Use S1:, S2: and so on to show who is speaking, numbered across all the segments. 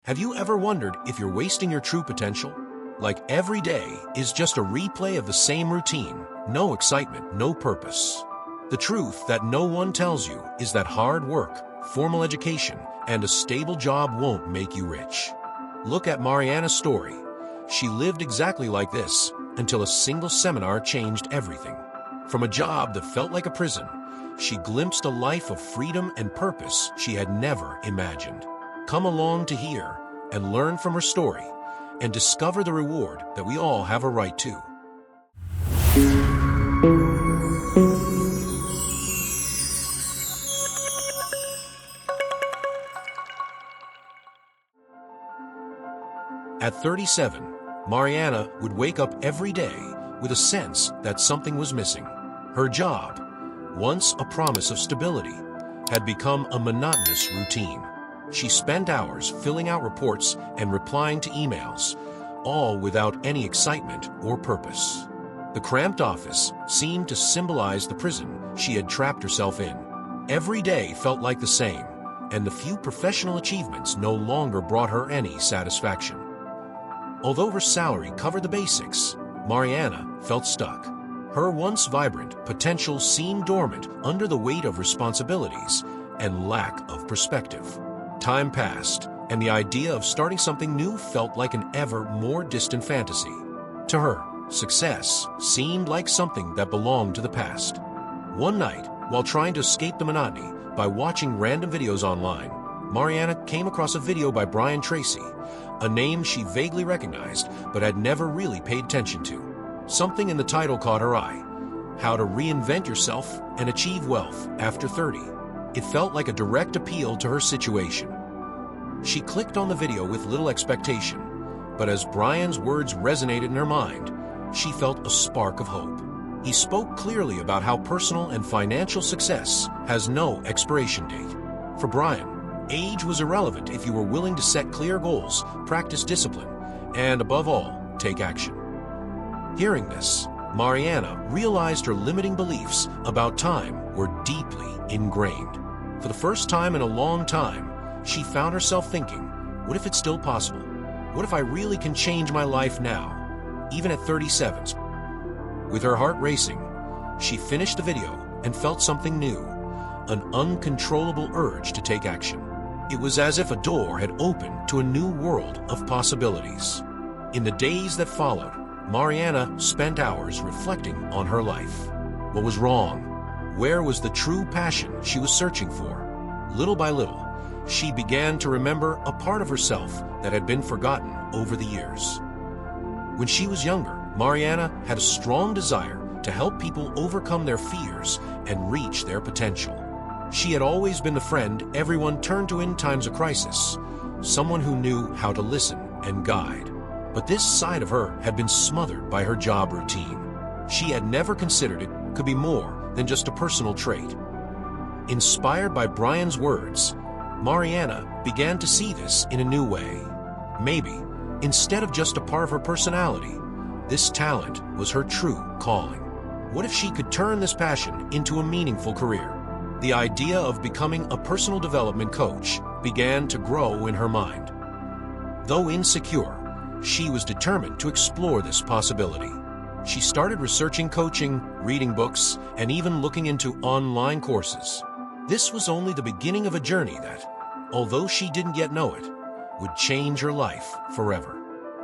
S1: Have you ever wondered if you're wasting your true potential? Like every day is just a replay of the same routine, no excitement, no purpose. The truth that no one tells you is that hard work, formal education, and a stable job won't make you rich. Look at Mariana's story. She lived exactly like this until a single seminar changed everything. From a job that felt like a prison, she glimpsed a life of freedom and purpose she had never imagined. Come along to hear and learn from her story and discover the reward that we all have a right to. At 37, Mariana would wake up every day with a sense that something was missing. Her job, once a promise of stability, had become a monotonous routine. She spent hours filling out reports and replying to emails, all without any excitement or purpose. The cramped office seemed to symbolize the prison she had trapped herself in. Every day felt like the same, and the few professional achievements no longer brought her any satisfaction. Although her salary covered the basics, Mariana felt stuck. Her once vibrant potential seemed dormant under the weight of responsibilities and lack of perspective. Time passed, and the idea of starting something new felt like an ever more distant fantasy. To her, success seemed like something that belonged to the past. One night, while trying to escape the monotony by watching random videos online, Mariana came across a video by Brian Tracy, a name she vaguely recognized but had never really paid attention to. Something in the title caught her eye: How to Reinvent Yourself and Achieve Wealth After 30. It felt like a direct appeal to her situation. She clicked on the video with little expectation, but as Brian's words resonated in her mind, she felt a spark of hope. He spoke clearly about how personal and financial success has no expiration date. For Brian, age was irrelevant if you were willing to set clear goals, practice discipline, and above all, take action. Hearing this, Mariana realized her limiting beliefs about time were deeply ingrained. For the first time in a long time, she found herself thinking, what if it's still possible? What if I really can change my life now, even at 37? With her heart racing, she finished the video and felt something new, an uncontrollable urge to take action. It was as if a door had opened to a new world of possibilities. In the days that followed, Mariana spent hours reflecting on her life. What was wrong? Where was the true passion she was searching for? Little by little, she began to remember a part of herself that had been forgotten over the years. When she was younger, Mariana had a strong desire to help people overcome their fears and reach their potential. She had always been the friend everyone turned to in times of crisis, someone who knew how to listen and guide. But this side of her had been smothered by her job routine. She had never considered it could be more than just a personal trait. Inspired by Brian's words, Mariana began to see this in a new way. Maybe, instead of just a part of her personality, this talent was her true calling. What if she could turn this passion into a meaningful career? The idea of becoming a personal development coach began to grow in her mind. Though insecure, she was determined to explore this possibility. She started researching coaching, reading books, and even looking into online courses. This was only the beginning of a journey that, although she didn't yet know it, would change her life forever.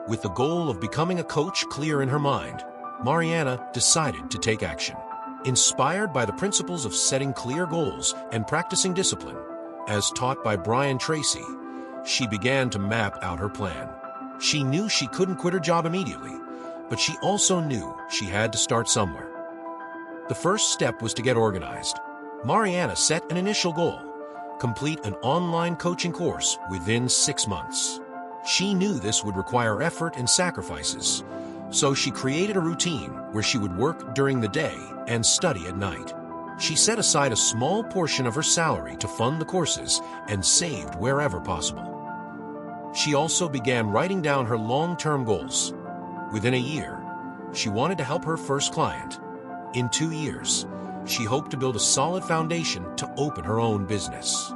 S1: With the goal of becoming a coach clear in her mind, Mariana decided to take action. Inspired by the principles of setting clear goals and practicing discipline, as taught by Brian Tracy, she began to map out her plan. She knew she couldn't quit her job immediately, but she also knew she had to start somewhere. The first step was to get organized. Mariana set an initial goal: complete an online coaching course within 6 months. She knew this would require effort and sacrifices, so she created a routine where she would work during the day and study at night. She set aside a small portion of her salary to fund the courses and saved wherever possible. She also began writing down her long-term goals. Within a year, she wanted to help her first client. In 2 years, she hoped to build a solid foundation to open her own business.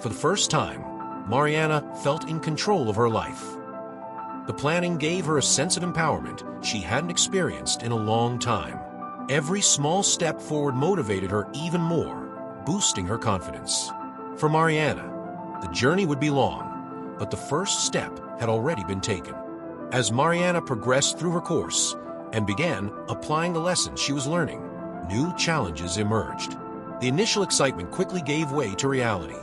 S1: For the first time, Mariana felt in control of her life. The planning gave her a sense of empowerment she hadn't experienced in a long time. Every small step forward motivated her even more, boosting her confidence. For Mariana, the journey would be long, but the first step had already been taken. As Mariana progressed through her course and began applying the lessons she was learning, new challenges emerged. The initial excitement quickly gave way to reality.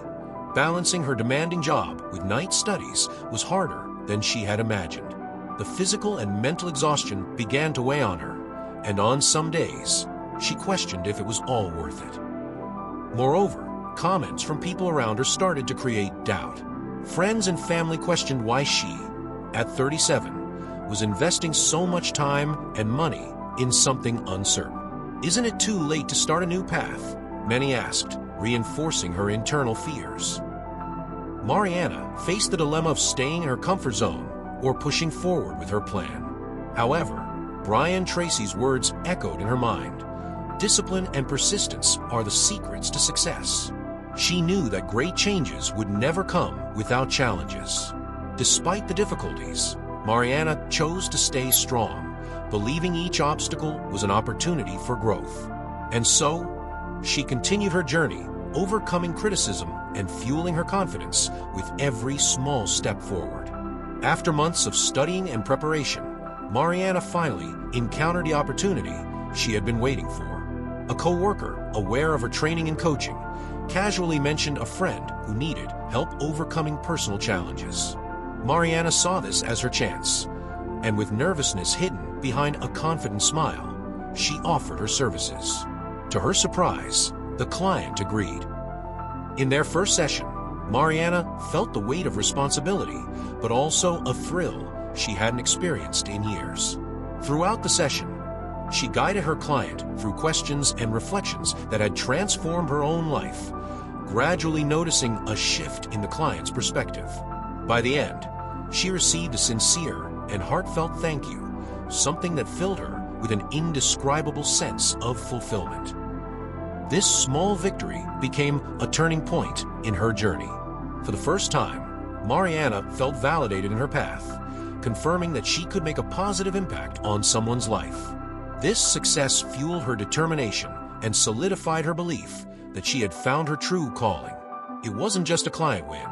S1: Balancing her demanding job with night studies was harder than she had imagined. The physical and mental exhaustion began to weigh on her, and on some days, she questioned if it was all worth it. Moreover, comments from people around her started to create doubt. Friends and family questioned why she, at 37, was investing so much time and money in something uncertain. Isn't it too late to start a new path? Many asked, reinforcing her internal fears. Mariana faced the dilemma of staying in her comfort zone or pushing forward with her plan. However, Brian Tracy's words echoed in her mind. Discipline and persistence are the secrets to success. She knew that great changes would never come without challenges. Despite the difficulties, Mariana chose to stay strong, believing each obstacle was an opportunity for growth. And so, she continued her journey, overcoming criticism and fueling her confidence with every small step forward. After months of studying and preparation, Mariana finally encountered the opportunity she had been waiting for. A co-worker, aware of her training and coaching, casually mentioned a friend who needed help overcoming personal challenges. Mariana saw this as her chance, and with nervousness hidden behind a confident smile, she offered her services. To her surprise, the client agreed. In their first session, Mariana felt the weight of responsibility, but also a thrill she hadn't experienced in years. Throughout the session, she guided her client through questions and reflections that had transformed her own life, gradually noticing a shift in the client's perspective. By the end, she received a sincere and heartfelt thank you, something that filled her with an indescribable sense of fulfillment. This small victory became a turning point in her journey. For the first time, Mariana felt validated in her path, confirming that she could make a positive impact on someone's life. This success fueled her determination and solidified her belief that she had found her true calling. It wasn't just a client win.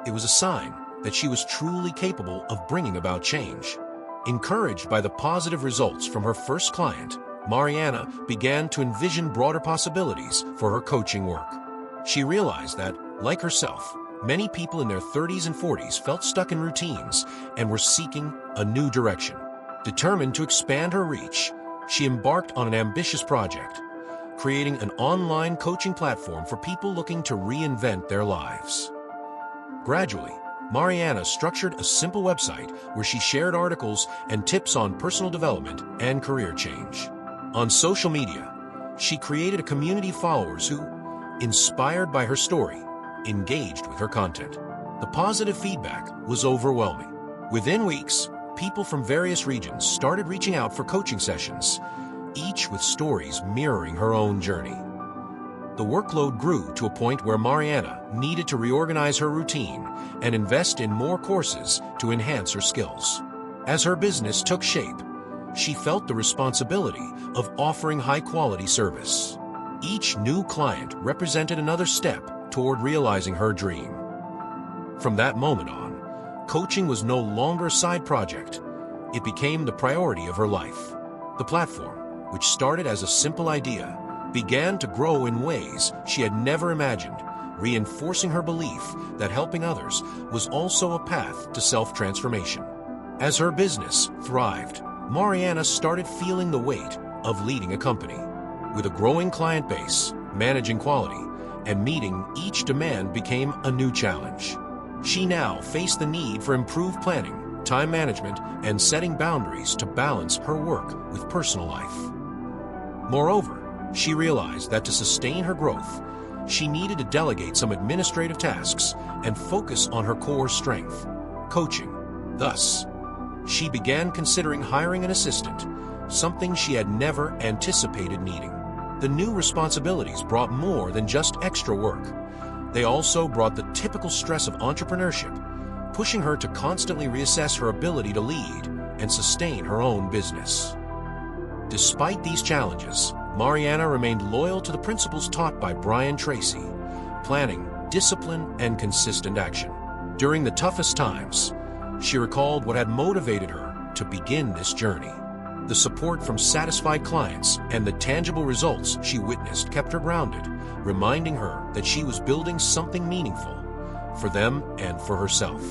S1: It was a sign that she was truly capable of bringing about change. Encouraged by the positive results from her first client, Mariana began to envision broader possibilities for her coaching work. She realized that, like herself, many people in their 30s and 40s felt stuck in routines and were seeking a new direction. Determined to expand her reach, she embarked on an ambitious project, creating an online coaching platform for people looking to reinvent their lives. Gradually, Mariana structured a simple website where she shared articles and tips on personal development and career change. On social media, she created a community of followers who, inspired by her story, engaged with her content. The positive feedback was overwhelming. Within weeks, people from various regions started reaching out for coaching sessions, each with stories mirroring her own journey. The workload grew to a point where Mariana needed to reorganize her routine and invest in more courses to enhance her skills. As her business took shape, she felt the responsibility of offering high-quality service. Each new client represented another step toward realizing her dream. From that moment on, coaching was no longer a side project. It became the priority of her life. The platform, which started as a simple idea, began to grow in ways she had never imagined, reinforcing her belief that helping others was also a path to self-transformation. As her business thrived, Mariana started feeling the weight of leading a company. With a growing client base, managing quality, and meeting each demand became a new challenge. She now faced the need for improved planning, time management, and setting boundaries to balance her work with personal life. Moreover, she realized that to sustain her growth, she needed to delegate some administrative tasks and focus on her core strength, coaching. Thus, she began considering hiring an assistant, something she had never anticipated needing. The new responsibilities brought more than just extra work. They also brought the typical stress of entrepreneurship, pushing her to constantly reassess her ability to lead and sustain her own business. Despite these challenges, Mariana remained loyal to the principles taught by Brian Tracy: planning, discipline, and consistent action. During the toughest times, she recalled what had motivated her to begin this journey. The support from satisfied clients and the tangible results she witnessed kept her grounded, reminding her that she was building something meaningful for them and for herself.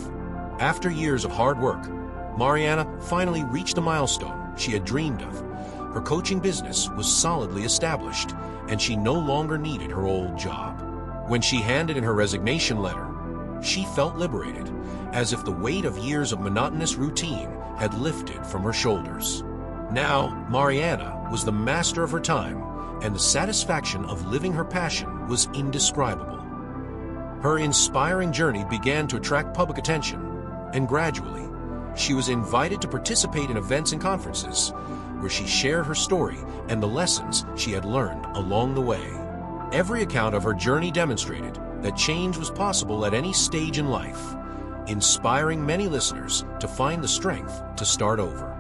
S1: After years of hard work, Mariana finally reached a milestone she had dreamed of. Her coaching business was solidly established, and she no longer needed her old job. When she handed in her resignation letter, she felt liberated, as if the weight of years of monotonous routine had lifted from her shoulders. Now, Mariana was the master of her time, and the satisfaction of living her passion was indescribable. Her inspiring journey began to attract public attention, and gradually, she was invited to participate in events and conferences, where she shared her story and the lessons she had learned along the way. Every account of her journey demonstrated that change was possible at any stage in life, inspiring many listeners to find the strength to start over.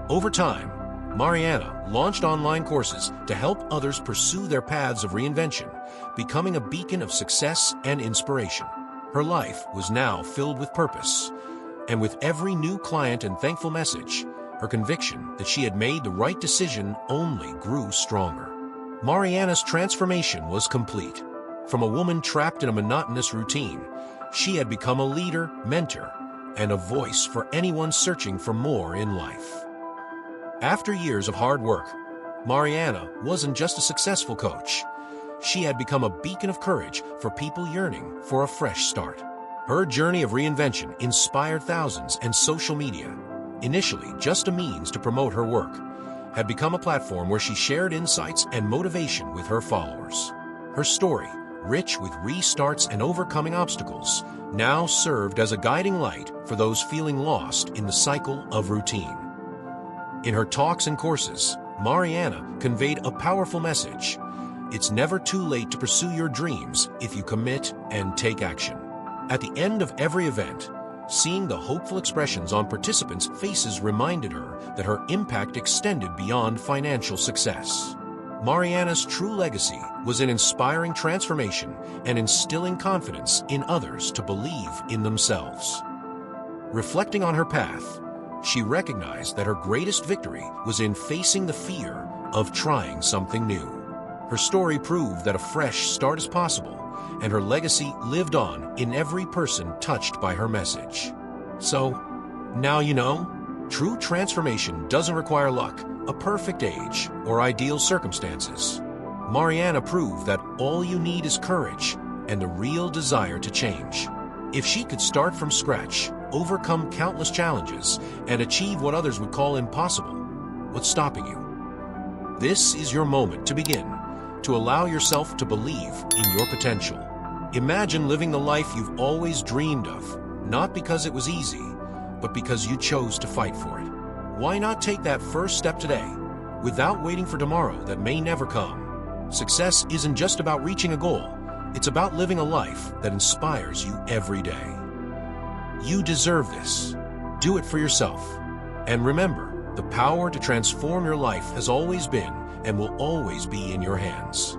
S1: Over time, Mariana launched online courses to help others pursue their paths of reinvention, becoming a beacon of success and inspiration. Her life was now filled with purpose, and with every new client and thankful message, her conviction that she had made the right decision only grew stronger. Mariana's transformation was complete. From a woman trapped in a monotonous routine, she had become a leader, mentor, and a voice for anyone searching for more in life. After years of hard work, Mariana wasn't just a successful coach. She had become a beacon of courage for people yearning for a fresh start. Her journey of reinvention inspired thousands, and social media, initially just a means to promote her work, had become a platform where she shared insights and motivation with her followers. Her story, rich with restarts and overcoming obstacles, now served as a guiding light for those feeling lost in the cycle of routine. In her talks and courses, Mariana conveyed a powerful message: it's never too late to pursue your dreams if you commit and take action. At the end of every event, seeing the hopeful expressions on participants' faces reminded her that her impact extended beyond financial success. Mariana's true legacy was in inspiring transformation and instilling confidence in others to believe in themselves. Reflecting on her path, she recognized that her greatest victory was in facing the fear of trying something new. Her story proved that a fresh start is possible, and her legacy lived on in every person touched by her message. So, now you know, true transformation doesn't require luck, a perfect age, or ideal circumstances. Mariana proved that all you need is courage and the real desire to change. If she could start from scratch, overcome countless challenges, and achieve what others would call impossible, what's stopping you? This is your moment to begin, to allow yourself to believe in your potential. Imagine living the life you've always dreamed of, not because it was easy, but because you chose to fight for it. Why not take that first step today, without waiting for tomorrow that may never come? Success isn't just about reaching a goal, it's about living a life that inspires you every day. You deserve this. Do it for yourself. And remember, the power to transform your life has always been and will always be in your hands.